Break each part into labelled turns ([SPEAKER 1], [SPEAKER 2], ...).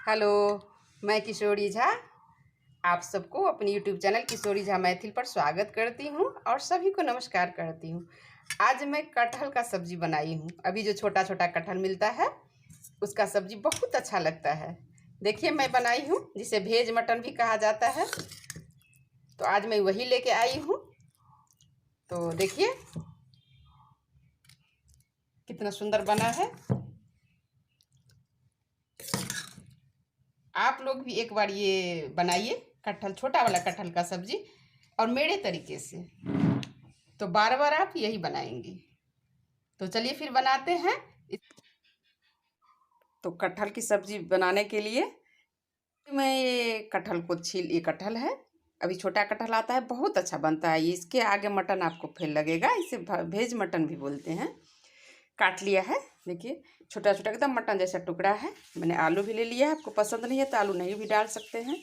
[SPEAKER 1] Hello, मैं किशोरी झा आप सबको अपनी यूट्यूब चैनल किशोरी झा मैथिल पर स्वागत करती हूँ और सभी को नमस्कार करती हूँ। आज मैं कटहल का सब्जी बनाई हूँ। अभी जो छोटा छोटा कटहल मिलता है उसका सब्जी बहुत अच्छा लगता है। देखिए मैं बनाई हूँ, जिसे भेज मटन भी कहा जाता है। तो आज मैं वही लेके आई हूँ। तो देखिए कितना सुंदर बना है। आप लोग भी एक बार ये बनाइए कटहल, छोटा वाला कटहल का सब्जी, और मेरे तरीके से। तो बार बार आप यही बनाएंगी। तो चलिए फिर बनाते हैं। तो कटहल की सब्जी बनाने के लिए मैं ये कटहल को ये कटहल है, अभी छोटा कटहल आता है, बहुत अच्छा बनता है। इसके आगे मटन आपको फेल लगेगा, इसे भेज मटन भी बोलते हैं। काट लिया है, देखिए छोटा छोटा एकदम मटन जैसा टुकड़ा है। मैंने आलू भी ले लिया है, आपको पसंद नहीं है तो आलू नहीं भी डाल सकते हैं।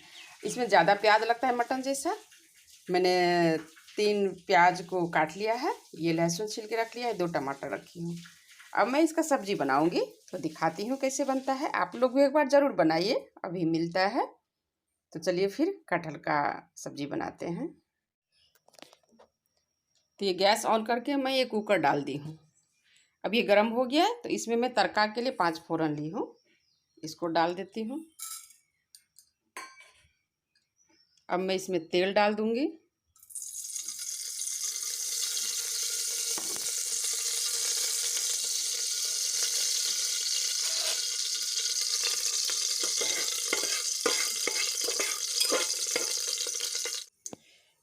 [SPEAKER 1] इसमें ज़्यादा प्याज लगता है मटन जैसा। मैंने 3 प्याज को काट लिया है, ये लहसुन छिल के रख लिया है, 2 टमाटर रखी हूँ। अब मैं इसका सब्जी बनाऊंगी तो दिखाती हूँ कैसे बनता है। आप लोग भी एक बार ज़रूर बनाइए, अभी मिलता है। तो चलिए फिर कटहल का सब्जी बनाते हैं। तो ये गैस ऑन करके मैं ये कुकर डाल दी हूँ। अब ये गर्म हो गया है तो इसमें मैं तड़का के लिए 5 फोरन ली हूँ, इसको डाल देती हूँ। अब मैं इसमें तेल डाल दूंगी।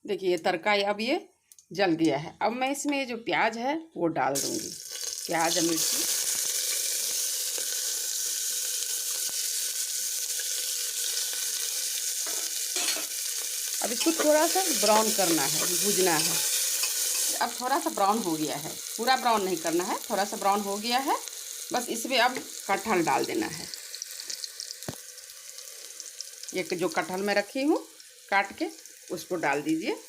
[SPEAKER 1] देखिए ये तड़का अब ये जल गया है। अब मैं इसमें ये जो प्याज है वो डाल दूंगी, प्याज और मिर्ची। अब इसको थोड़ा सा ब्राउन करना है, भूजना है। अब थोड़ा सा ब्राउन हो गया है, पूरा ब्राउन नहीं करना है, थोड़ा सा ब्राउन हो गया है। बस इसमें अब कटहल डाल देना है। ये जो कटहल मैं रखी हूँ काट के, उसको डाल दीजिए।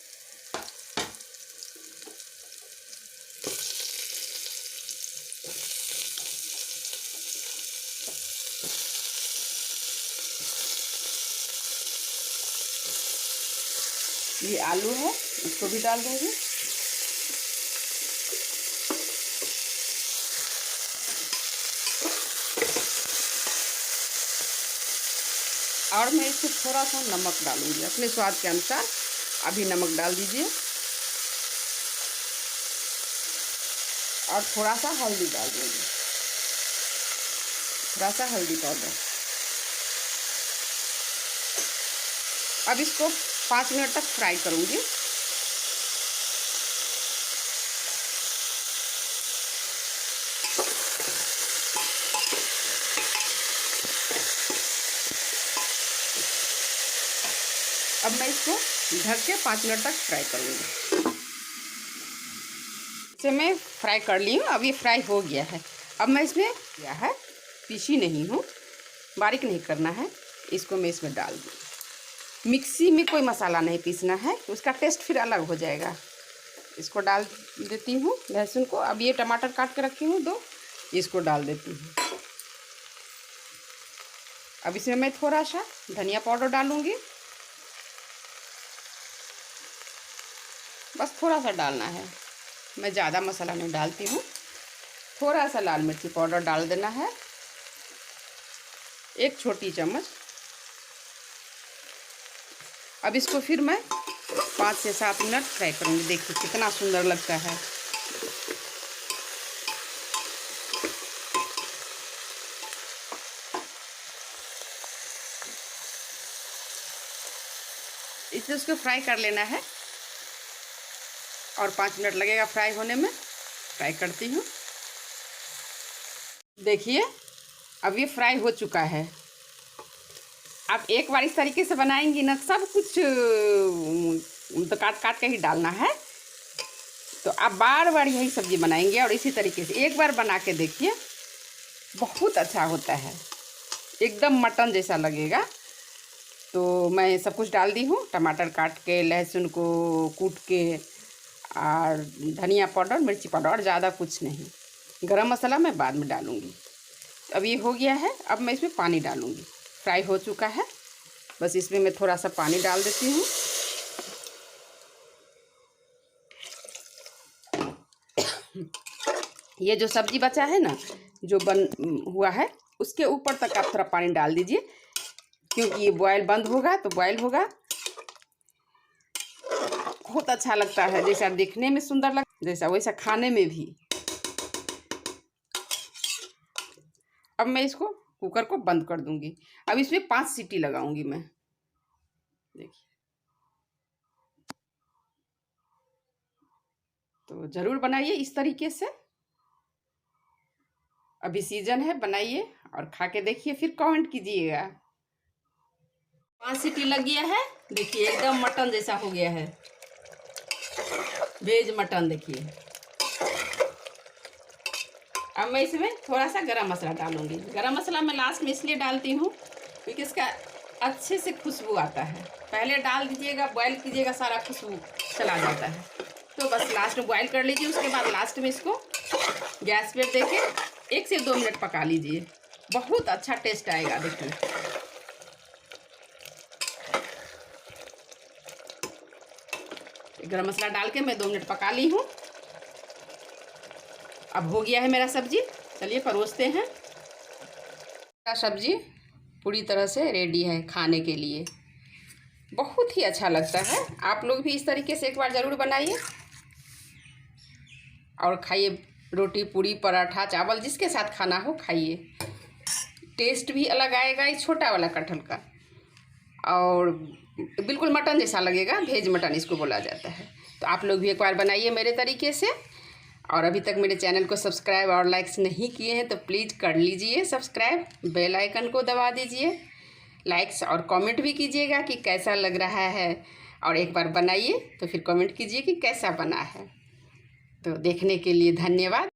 [SPEAKER 1] ये आलू है, इसको भी डाल दूँगी। और मैं इसमें थोड़ा सा नमक डालूंगी अपने स्वाद के अनुसार। अभी नमक डाल दीजिए और थोड़ा सा हल्दी डाल दूँगी, थोड़ा सा हल्दी पाउडर। अब इसको 5 मिनट तक फ्राई करूँगी। अब मैं इसको ढक के 5 मिनट तक फ्राई करूँगी। इसे मैं फ्राई कर ली हूँ, अब ये फ्राई हो गया है। अब मैं इसमें किया है, पीसी नहीं हूँ, बारीक नहीं करना है, इसको मैं इसमें डाल दूँ। मिक्सी में कोई मसाला नहीं पीसना है, उसका टेस्ट फिर अलग हो जाएगा। इसको डाल देती हूँ लहसुन को। अब ये टमाटर काट के रखी हूँ 2, इसको डाल देती हूँ। अब इसमें मैं थोड़ा सा धनिया पाउडर डालूँगी, बस थोड़ा सा डालना है, मैं ज़्यादा मसाला नहीं डालती हूँ। थोड़ा सा लाल मिर्ची पाउडर डाल देना है, 1 छोटी चम्मच। अब इसको फिर मैं 5 से 7 मिनट फ्राई करूँगी। देखिए कितना सुंदर लगता है। इसे उसको फ्राई कर लेना है और 5 मिनट लगेगा फ्राई होने में। फ्राई करती हूँ। देखिए अब ये फ्राई हो चुका है। आप एक बार इस तरीके से बनाएंगी ना, सब कुछ तो काट काट के ही डालना है। तो आप बार बार यही सब्ज़ी बनाएंगे और इसी तरीके से एक बार बना के देखिए, बहुत अच्छा होता है, एकदम मटन जैसा लगेगा। तो मैं सब कुछ डाल दी हूँ, टमाटर काट के, लहसुन को कूट के, और धनिया पाउडर, मिर्ची पाउडर, और ज़्यादा कुछ नहीं। गरम मसाला मैं बाद में डालूँगी। अब ये हो गया है, अब मैं इसमें पानी डालूँगी। फ्राई हो चुका है। बस इसमें मैं थोड़ा सा पानी डाल देती हूँ। ये जो सब्जी बचा है ना, जो बन हुआ है, उसके ऊपर तक आप थोड़ा पानी डाल दीजिए, क्योंकि ये बॉयल बंद होगा तो बॉयल होगा। बहुत अच्छा लगता है, जैसा देखने में सुंदर लगता जैसा वैसा खाने में भी। अब मैं इसको कुकर को बंद कर दूंगी। अब इसमें 5 सीटी लगाऊंगी मैं। देखिए, तो ज़रूर बनाइए इस तरीके से। अभी सीजन है, बनाइए और खा के देखिए, फिर कमेंट कीजिएगा। 5 सीटी लग गया है। देखिए एकदम मटन जैसा हो गया है, वेज मटन। देखिए अब मैं इसमें थोड़ा सा गरम मसाला डालूंगी। गरम मसाला मैं लास्ट में इसलिए डालती हूँ क्योंकि इसका अच्छे से खुशबू आता है। पहले डाल दीजिएगा, बॉयल कीजिएगा, सारा खुशबू चला जाता है। तो बस लास्ट में बॉयल कर लीजिए। उसके बाद लास्ट में इसको गैस पे देके 1 से 2 मिनट पका लीजिए। बहुत अच्छा टेस्ट आएगा। देखिए गरम मसाला डाल के मैं 2 मिनट पका ली हूँ। अब हो गया है मेरा सब्जी। चलिए परोसते हैं। मेरा सब्जी पूरी तरह से रेडी है खाने के लिए। बहुत ही अच्छा लगता है। आप लोग भी इस तरीके से एक बार ज़रूर बनाइए और खाइए। रोटी, पूरी, पराठा, चावल, जिसके साथ खाना हो खाइए। टेस्ट भी अलग आएगा इस छोटा वाला कटहल का, और बिल्कुल मटन जैसा लगेगा। वेज मटन इसको बोला जाता है। तो आप लोग भी एक बार बनाइए मेरे तरीके से। और अभी तक मेरे चैनल को सब्सक्राइब और लाइक्स नहीं किए हैं तो प्लीज़ कर लीजिए सब्सक्राइब। बेल आइकन को दबा दीजिए। लाइक्स और कमेंट भी कीजिएगा कि कैसा लग रहा है। और एक बार बनाइए तो फिर कमेंट कीजिए कि कैसा बना है। तो देखने के लिए धन्यवाद।